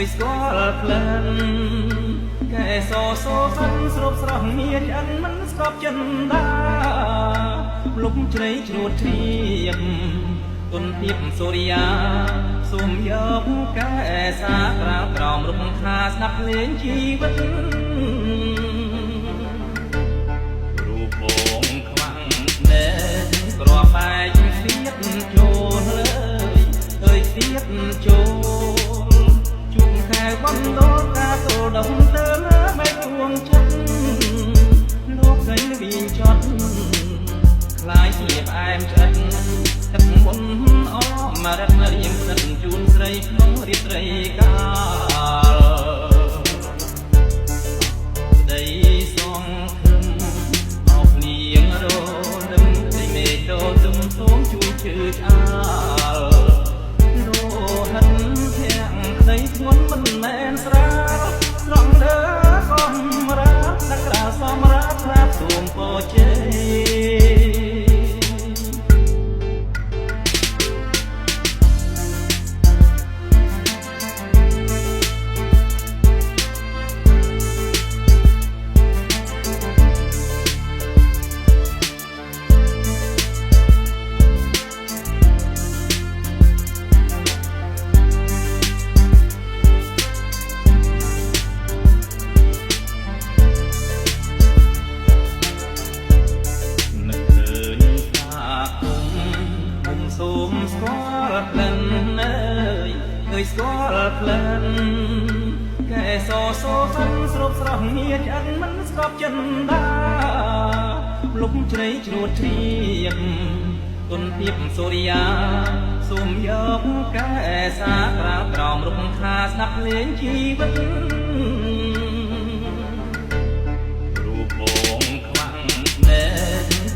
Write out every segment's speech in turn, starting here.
យស្គាល់ក្លិនកែសសូសិនស្រូបស្រស់មានអិនមិនស្កប់ចិនដាលុបជ្រៃជ្រួតជ្រាបគុណភាពសូរិយាសូមយកកែសាក្រាលក្រោមរុក្ខាស្ដាប់លេងជីវិតរូបបងខ្វាំងណែក្របបែកស្លៀកចូលលើស្លៀកចូលជុំខែបណ្ដោការសូលដំទៅលើមេទួងចិត្តលោកស្រីវិញចត់ខ្លាយជាផ្អែមឆ្អិនទឹកមុនអមរតរៀមសិនជូនស្រីក្នុងរាត្រីកាលស្ដីសងខឹមអោបលៀងរនឹមស្រីមេតោទុំសូមជួយជឿឆ្អាលលោហិនធាក់ក្ដីធ្ងន់មិនមែនស្រាលស្រង់លើកំរាដាក់ក្រាលសមរាប្រាប់សូមពរជ័យសូមស្គាល់ក្លិនស្គាល់ក្លិនកែសសូសិនស្រូបស្រស់មានអិនមិនស្កប់ចិនដាលុបជ្រៃជ្រួតជ្រាបគុណភាពសូរិយាសូមយកកែសាក្រាលក្រោមរុក្ខាស្ដាប់លេងជីវិតរូបបងខ្វាំងណែ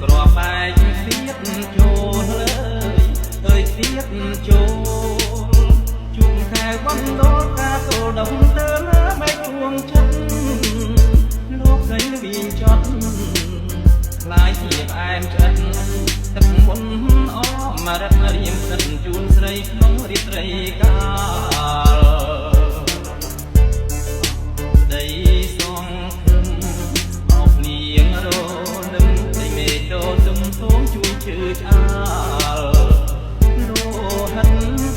ក្របបែកស្លៀកចូលលើស្លៀកចូលជុំខែបណ្ដោការសូលដំទៅលើមេទួងចិត្តលោកស្រីវិញចត់ខ្លាយជាផ្អែមឆ្អិនទឹកមុនអមរតរៀមសិនជូនស្រីក្នុងរាត្រីកាលស្ដីសងខឹមអោបលៀងរនឹមស្រីមេតោទុំសូមជួយជឿឆ្អាលលោហិន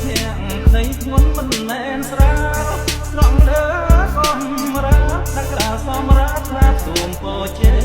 ធាក់ក្ដីធ្ងន់មិនមែនស្រាលស្រង់លើកំរាដាក់ក្រាលសមរាប្រាប់សូមពរជ័យ